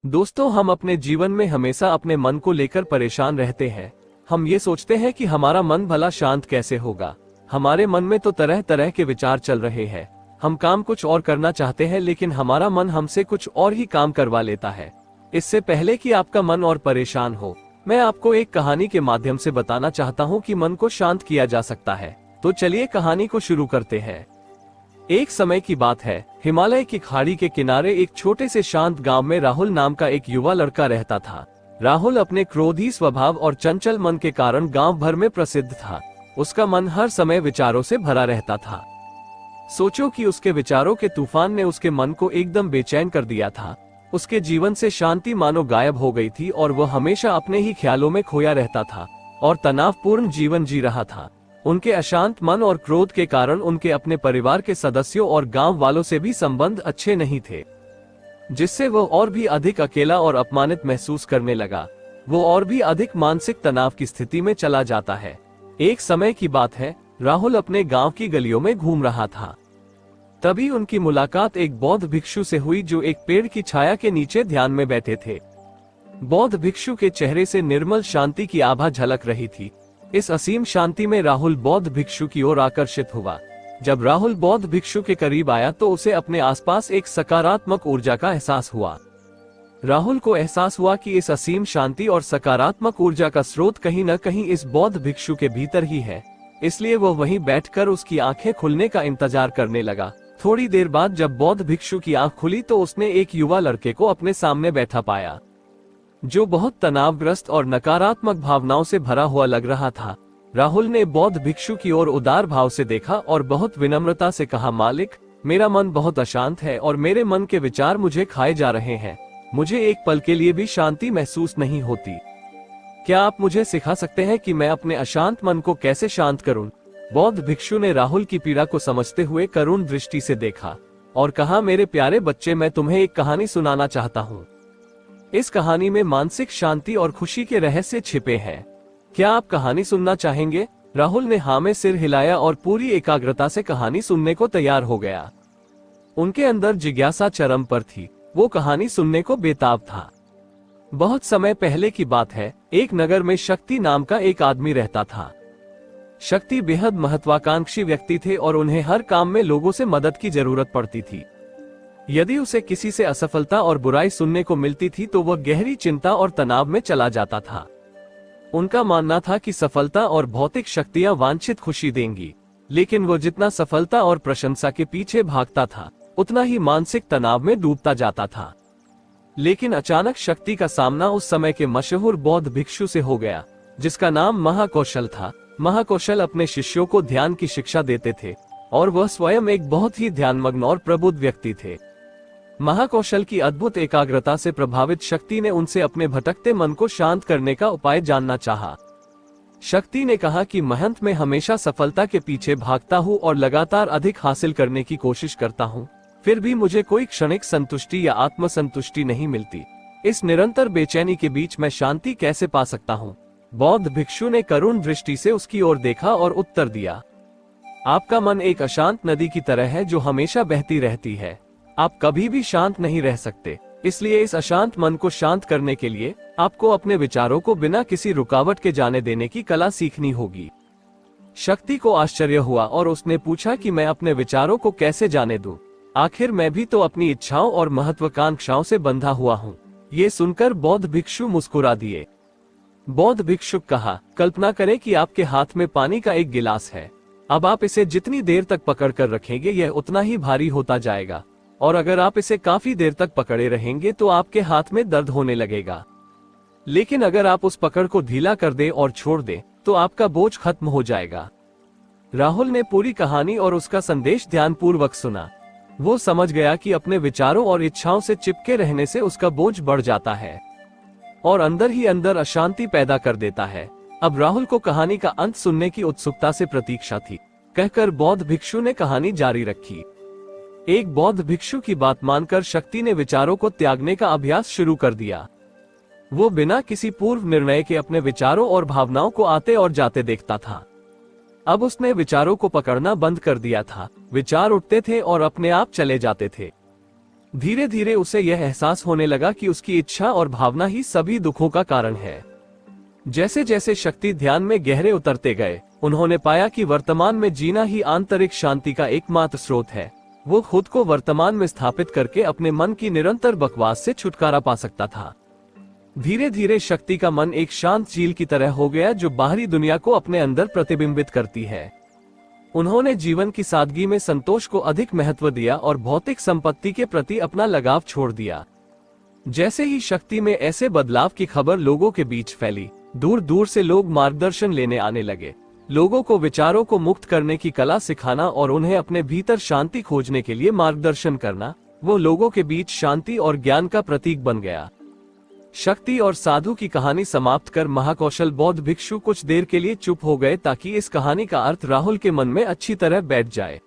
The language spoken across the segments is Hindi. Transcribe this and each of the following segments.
दोस्तों, हम अपने जीवन में हमेशा अपने मन को लेकर परेशान रहते हैं। हम ये सोचते हैं कि हमारा मन भला शांत कैसे होगा। हमारे मन में तो तरह तरह के विचार चल रहे हैं। हम काम कुछ और करना चाहते हैं, लेकिन हमारा मन हमसे कुछ और ही काम करवा लेता है। इससे पहले कि आपका मन और परेशान हो, मैं आपको एक कहानी के माध्यम से बताना चाहता हूँ कि मन को शांत किया जा सकता है। तो चलिए कहानी को शुरू करते हैं। एक समय की बात है, हिमालय की खाड़ी के किनारे एक छोटे से शांत गांव में राहुल नाम का एक युवा लड़का रहता था। राहुल अपने क्रोधी स्वभाव और चंचल मन के कारण गांव भर में प्रसिद्ध था। उसका मन हर समय विचारों से भरा रहता था। सोचो कि उसके विचारों के तूफान ने उसके मन को एकदम बेचैन कर दिया था। उसके जीवन से शांति मानो गायब हो गई थी और वह हमेशा अपने ही ख्यालों में खोया रहता था और तनावपूर्ण जीवन जी रहा था। उनके अशांत मन और क्रोध के कारण उनके अपने परिवार के सदस्यों और गांव वालों से भी संबंध अच्छे नहीं थे, जिससे वह और भी अधिक अकेला और अपमानित महसूस करने लगा। वो और भी अधिक मानसिक तनाव की स्थिति में चला जाता है। एक समय की बात है, राहुल अपने गांव की गलियों में घूम रहा था। तभी उनकी मुलाकात एक बौद्ध भिक्षु से हुई जो एक पेड़ की छाया के नीचे ध्यान में बैठे थे। बौद्ध भिक्षु के चेहरे से निर्मल शांति की आभा झलक रही थी। इस असीम शांति में राहुल बौद्ध भिक्षु की ओर आकर्षित हुआ। जब राहुल बौद्ध भिक्षु के करीब आया तो उसे अपने आसपास एक सकारात्मक ऊर्जा का एहसास हुआ। राहुल को एहसास हुआ कि इस असीम शांति और सकारात्मक ऊर्जा का स्रोत कहीं न कहीं इस बौद्ध भिक्षु के भीतर ही है। इसलिए वह वहीं बैठकर उसकी आंखें खुलने का इंतजार करने लगा। थोड़ी देर बाद जब बौद्ध भिक्षु की आंख खुली तो उसने एक युवा लड़के को अपने सामने बैठा पाया, जो बहुत तनावग्रस्त और नकारात्मक भावनाओं से भरा हुआ लग रहा था। राहुल ने बौद्ध भिक्षु की ओर उदार भाव से देखा और बहुत विनम्रता से कहा, मालिक, मेरा मन बहुत अशांत है और मेरे मन के विचार मुझे खाए जा रहे हैं। मुझे एक पल के लिए भी शांति महसूस नहीं होती। क्या आप मुझे सिखा सकते हैं कि मैं अपने अशांत मन को कैसे शांत करूं? बौद्ध भिक्षु ने राहुल की पीड़ा को समझते हुए करुण दृष्टि से देखा और कहा, मेरे प्यारे बच्चे, मैं तुम्हें एक कहानी सुनाना चाहता हूँ। इस कहानी में मानसिक शांति और खुशी के रहस्य छिपे हैं। क्या आप कहानी सुनना चाहेंगे? राहुल ने हाँ में सिर हिलाया और पूरी एकाग्रता से कहानी सुनने को तैयार हो गया। उनके अंदर जिज्ञासा चरम पर थी। वो कहानी सुनने को बेताब था। बहुत समय पहले की बात है, एक नगर में शक्ति नाम का एक आदमी रहता था। शक्ति बेहद महत्वाकांक्षी व्यक्ति थे और उन्हें हर काम में लोगों से मदद की जरूरत पड़ती थी। यदि उसे किसी से असफलता और बुराई सुनने को मिलती थी तो वह गहरी चिंता और तनाव में चला जाता था। उनका मानना था कि सफलता और भौतिक शक्तियां वांछित खुशी देंगी, लेकिन वह जितना सफलता और प्रशंसा के पीछे भागता था, उतना ही मानसिक तनाव में डूबता जाता था। लेकिन अचानक शक्ति का सामना उस समय के मशहूर बौद्ध भिक्षु से हो गया, जिसका नाम महाकौशल था। महाकौशल अपने शिष्यों को ध्यान की शिक्षा देते थे और वह स्वयं एक बहुत ही ध्यानमग्न और प्रबुद्ध व्यक्ति थे। महाकौशल की अद्भुत एकाग्रता से प्रभावित शक्ति ने उनसे अपने भटकते मन को शांत करने का उपाय जानना चाहा। शक्ति ने कहा कि महंत, मैं हमेशा सफलता के पीछे भागता हूँ और लगातार अधिक हासिल करने की कोशिश करता हूँ, फिर भी मुझे कोई क्षणिक संतुष्टि या आत्मसंतुष्टि नहीं मिलती। इस निरंतर बेचैनी के बीच मैं शांति कैसे पा सकता हूँ? बौद्ध भिक्षु ने करुण दृष्टि से उसकी ओर देखा और उत्तर दिया, आपका मन एक अशांत नदी की तरह है जो हमेशा बहती रहती है। आप कभी भी शांत नहीं रह सकते। इसलिए इस अशांत मन को शांत करने के लिए आपको अपने विचारों को बिना किसी रुकावट के जाने देने की कला सीखनी होगी। शक्ति को आश्चर्य हुआ और उसने पूछा कि मैं अपने विचारों को कैसे जाने दूं? आखिर मैं भी तो अपनी इच्छाओं और महत्वाकांक्षाओं से बंधा हुआ हूँ। ये सुनकर बौद्ध भिक्षु मुस्कुरा दिए। बौद्ध भिक्षु कहा, कल्पना करें कि आपके हाथ में पानी का एक गिलास है। अब आप इसे जितनी देर तक पकड़ कर रखेंगे, यह उतना ही भारी होता जाएगा, और अगर आप इसे काफी देर तक पकड़े रहेंगे तो आपके हाथ में दर्द होने लगेगा। लेकिन अगर आप उस पकड़ को ढीला कर दें और छोड़ दें तो आपका बोझ खत्म हो जाएगा। राहुल ने पूरी कहानी और उसका संदेश ध्यानपूर्वक सुना। वो समझ गया कि अपने विचारों और इच्छाओं से चिपके रहने से उसका बोझ बढ़ जाता है और अंदर ही अंदर अशांति पैदा कर देता है। अब राहुल को कहानी का अंत सुनने की उत्सुकता से प्रतीक्षा थी। कहकर बौद्ध भिक्षु ने कहानी जारी रखी। एक बौद्ध भिक्षु की बात मानकर शक्ति ने विचारों को त्यागने का अभ्यास शुरू कर दिया। वो बिना किसी पूर्व निर्णय के अपने विचारों और भावनाओं को आते और जाते देखता था। अब उसने विचारों को पकड़ना बंद कर दिया था। विचार उठते थे और अपने आप चले जाते थे। धीरे धीरे उसे यह एहसास होने लगा कि उसकी इच्छा और भावना ही सभी दुखों का कारण है। जैसे जैसे शक्ति ध्यान में गहरे उतरते गए, उन्होंने पाया कि वर्तमान में जीना ही आंतरिक शांति का एकमात्र स्रोत है। वो खुद को वर्तमान में स्थापित करके अपने मन की निरंतर बकवास से छुटकारा पा सकता था। धीरे धीरे शक्ति का मन एक शांत झील की तरह हो गया जो बाहरी दुनिया को अपने अंदर प्रतिबिंबित करती है। उन्होंने जीवन की सादगी में संतोष को अधिक महत्व दिया और भौतिक संपत्ति के प्रति अपना लगाव छोड़ दिया। जैसे ही शक्ति में ऐसे बदलाव की खबर लोगों के बीच फैली, दूर दूर से लोग मार्गदर्शन लेने आने लगे। लोगों को विचारों को मुक्त करने की कला सिखाना और उन्हें अपने भीतर शांति खोजने के लिए मार्गदर्शन करना, वो लोगों के बीच शांति और ज्ञान का प्रतीक बन गया। शक्ति और साधु की कहानी समाप्त कर महाकौशल बौद्ध भिक्षु कुछ देर के लिए चुप हो गए ताकि इस कहानी का अर्थ राहुल के मन में अच्छी तरह बैठ जाए।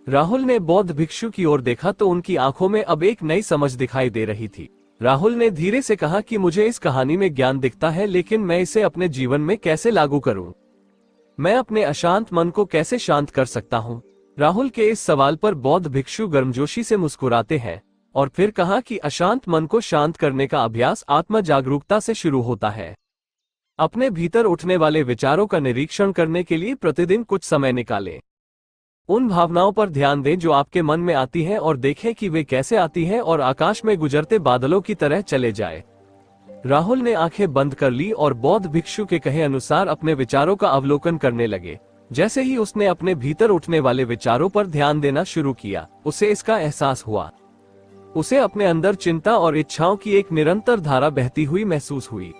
राहुल ने बौद्ध भिक्षु की ओर देखा तो उनकी आंखों में अब एक नई समझ दिखाई दे रही थी। राहुल ने धीरे से कहा कि मुझे इस कहानी में ज्ञान दिखता है, लेकिन मैं इसे अपने जीवन में कैसे लागू करूं? मैं अपने अशांत मन को कैसे शांत कर सकता हूं? राहुल के इस सवाल पर बौद्ध भिक्षु गर्मजोशी से मुस्कुराते हैं और फिर कहा कि अशांत मन को शांत करने का अभ्यास आत्म जागरूकता से शुरू होता है। अपने भीतर उठने वाले विचारों का निरीक्षण करने के लिए प्रतिदिन कुछ समय निकालें। उन भावनाओं पर ध्यान दें जो आपके मन में आती हैं और देखें कि वे कैसे आती हैं और आकाश में गुजरते बादलों की तरह चले जाए। राहुल ने आंखें बंद कर ली और बौद्ध भिक्षु के कहे अनुसार अपने विचारों का अवलोकन करने लगे। जैसे ही उसने अपने भीतर उठने वाले विचारों पर ध्यान देना शुरू किया, उसे इसका एहसास हुआ। उसे अपने अंदर चिंता और इच्छाओं की एक निरंतर धारा बहती हुई महसूस हुई।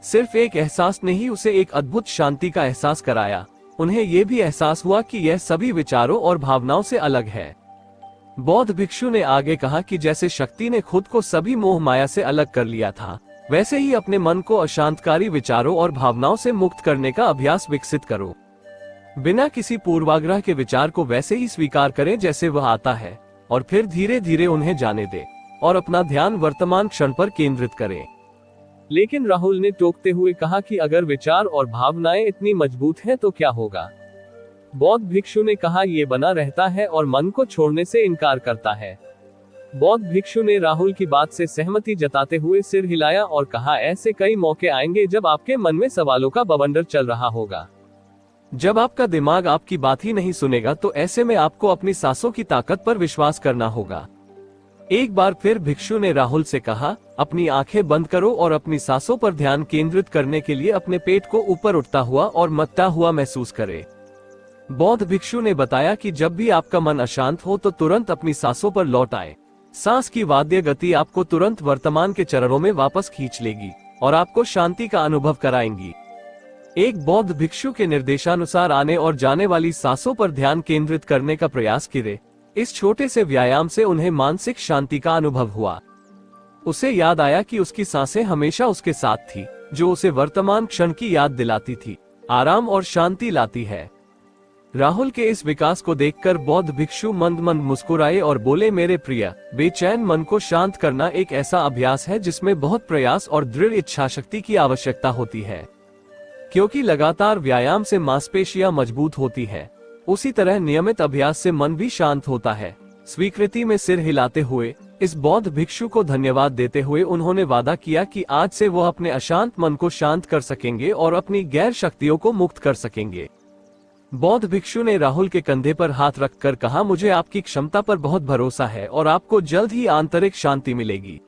सिर्फ एक एहसास ने ही उसे एक अद्भुत शांति का एहसास कराया। उन्हें यह भी एहसास हुआ कि यह सभी विचारों और भावनाओं से अलग है। बौद्ध भिक्षु ने आगे कहा कि जैसे शक्ति ने खुद को सभी मोह माया से अलग कर लिया था, वैसे ही अपने मन को अशांतकारी विचारों और भावनाओं से मुक्त करने का अभ्यास विकसित करो। बिना किसी पूर्वाग्रह के विचार को वैसे ही स्वीकार करें जैसे वह आता है और फिर धीरे धीरे उन्हें जाने दें और अपना ध्यान वर्तमान क्षण पर केंद्रित करें। लेकिन राहुल ने टोकते हुए कहा कि अगर विचार और भावनाएं इतनी मजबूत हैं तो क्या होगा? बौद्ध भिक्षु ने कहा, ये बना रहता है और मन को छोड़ने से इनकार करता है। बौद्ध भिक्षु ने राहुल की बात से सहमति जताते हुए सिर हिलाया और कहा, ऐसे कई मौके आएंगे जब आपके मन में सवालों का बवंडर चल रहा होगा। जब आपका दिमाग आपकी बात ही नहीं सुनेगा तो ऐसे में आपको अपनी सांसों की ताकत पर विश्वास करना होगा। एक बार फिर भिक्षु ने राहुल से कहा, अपनी आंखें बंद करो और अपनी सांसों पर ध्यान केंद्रित करने के लिए अपने पेट को ऊपर उठता हुआ और मत्ता हुआ महसूस करें। बौद्ध भिक्षु ने बताया कि जब भी आपका मन अशांत हो तो तुरंत अपनी सांसों पर लौट आए। सांस की वाद्य गति आपको तुरंत वर्तमान के चरणों में वापस खींच लेगी और आपको शांति का अनुभव कराएंगी। एक बौद्ध भिक्षु के निर्देशानुसार आने और जाने वाली सांसों पर ध्यान केंद्रित करने का प्रयास किए। इस छोटे से व्यायाम से उन्हें मानसिक शांति का अनुभव हुआ। उसे याद आया कि उसकी सांसें हमेशा उसके साथ थी, जो उसे वर्तमान क्षण की याद दिलाती थी, आराम और शांति लाती है। राहुल के इस विकास को देखकर बौद्ध भिक्षु मंद मंद मुस्कुराए और बोले, मेरे प्रिय, बेचैन मन को शांत करना एक ऐसा अभ्यास है जिसमें बहुत प्रयास और दृढ़ इच्छा शक्ति की आवश्यकता होती है। क्योंकि लगातार व्यायाम से मांसपेशियां मजबूत होती है, उसी तरह नियमित अभ्यास से मन भी शांत होता है। स्वीकृति में सिर हिलाते हुए इस बौद्ध भिक्षु को धन्यवाद देते हुए उन्होंने वादा किया कि आज से वो अपने अशांत मन को शांत कर सकेंगे और अपनी गैर शक्तियों को मुक्त कर सकेंगे। बौद्ध भिक्षु ने राहुल के कंधे पर हाथ रखकर कहा, मुझे आपकी क्षमता पर बहुत भरोसा है और आपको जल्द ही आंतरिक शांति मिलेगी।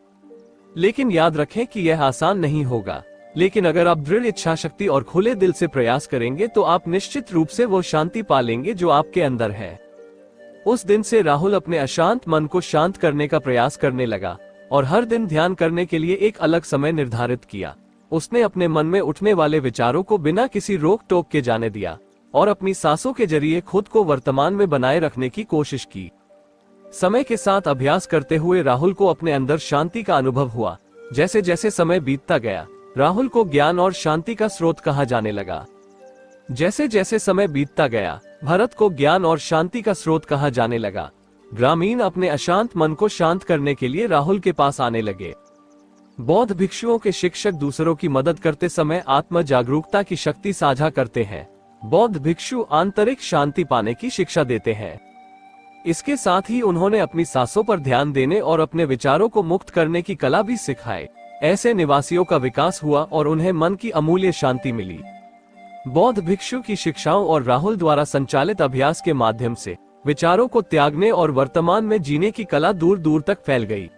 लेकिन याद रखें कि यह आसान नहीं होगा, लेकिन अगर आप दृढ़ इच्छा शक्ति और खुले दिल से प्रयास करेंगे तो आप निश्चित रूप से वो शांति पालेंगे जो आपके अंदर है। उस दिन से राहुल अपने अशांत मन को शांत करने का प्रयास करने लगा और हर दिन ध्यान करने के लिए एक अलग समय निर्धारित किया। उसने अपने मन में उठने वाले विचारों को बिना किसी रोक टोक के जाने दिया और अपनी सांसों के जरिए खुद को वर्तमान में बनाए रखने की कोशिश की। समय के साथ अभ्यास करते हुए राहुल को अपने अंदर शांति का अनुभव हुआ। जैसे जैसे समय बीतता गया, राहुल को ज्ञान और शांति का स्रोत कहा जाने लगा। जैसे जैसे समय बीतता गया, भरत को ज्ञान और शांति का स्रोत कहा जाने लगा। ग्रामीण अपने अशांत मन को शांत करने के लिए राहुल के पास आने लगे। बौद्ध भिक्षुओं के शिक्षक दूसरों की मदद करते समय आत्म जागरूकता की शक्ति साझा करते हैं। बौद्ध भिक्षु आंतरिक शांति पाने की शिक्षा देते हैं। इसके साथ ही उन्होंने अपनी सांसों पर ध्यान देने और अपने विचारों को मुक्त करने की कला भी सिखाई। ऐसे निवासियों का विकास हुआ और उन्हें मन की अमूल्य शांति मिली। बौद्ध भिक्षु की शिक्षाओं और राहुल द्वारा संचालित अभ्यास के माध्यम से विचारों को त्यागने और वर्तमान में जीने की कला दूर दूर तक फैल गई।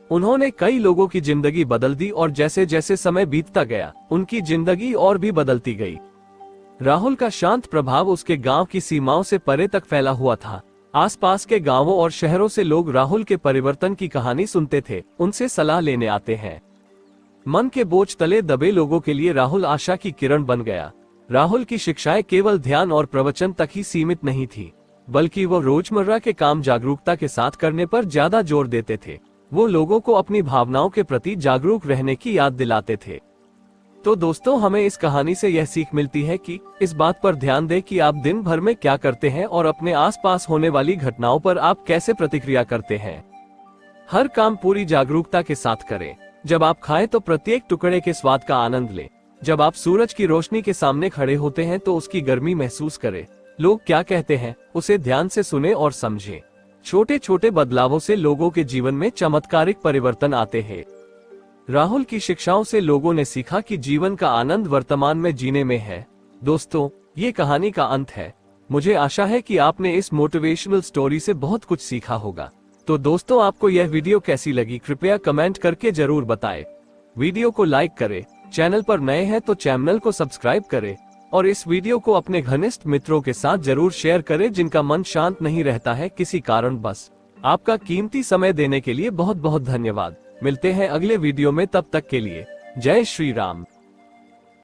उन्होंने कई लोगों की जिंदगी बदल दी और जैसे जैसे समय बीतता गया, उनकी जिंदगी और भी बदलती गई। राहुल का शांत प्रभाव उसके गांव की सीमाओं से परे तक फैला हुआ था। आसपास के गांवों और शहरों से लोग राहुल के परिवर्तन की कहानी सुनते थे, उनसे सलाह लेने आते हैं। मन के बोझ तले दबे लोगों के लिए राहुल आशा की किरण बन गया। राहुल की शिक्षाएं केवल ध्यान और प्रवचन तक ही सीमित नहीं थी, बल्कि वो रोजमर्रा के काम जागरूकता के साथ करने पर ज्यादा जोर देते थे। वो लोगों को अपनी भावनाओं के प्रति जागरूक रहने की याद दिलाते थे। तो दोस्तों, हमें इस कहानी से यह सीख मिलती है कि इस बात पर ध्यान दें कि आप दिन भर में क्या करते हैं और अपने आसपास होने वाली घटनाओं पर आप कैसे प्रतिक्रिया करते हैं। हर काम पूरी जागरूकता के साथ करें। जब आप खाएं तो प्रत्येक टुकड़े के स्वाद का आनंद लें। जब आप सूरज की रोशनी के सामने खड़े होते हैं तो उसकी गर्मी महसूस करें। लोग क्या कहते हैं, उसे ध्यान से सुने और समझें। छोटे छोटे बदलावों से लोगों के जीवन में चमत्कारिक परिवर्तन आते हैं। राहुल की शिक्षाओं से लोगों ने सीखा कि जीवन का आनंद वर्तमान में जीने में है। दोस्तों, ये कहानी का अंत है। मुझे आशा है कि आपने इस मोटिवेशनल स्टोरी से बहुत कुछ सीखा होगा। तो दोस्तों, आपको यह वीडियो कैसी लगी कृपया कमेंट करके जरूर बताएं। वीडियो को लाइक करें, चैनल पर नए हैं तो चैनल को सब्सक्राइब करें और इस वीडियो को अपने घनिष्ठ मित्रों के साथ जरूर शेयर करें जिनका मन शांत नहीं रहता है किसी कारण बस। आपका कीमती समय देने के लिए बहुत बहुत धन्यवाद। मिलते हैं अगले वीडियो में, तब तक के लिए जय श्री राम।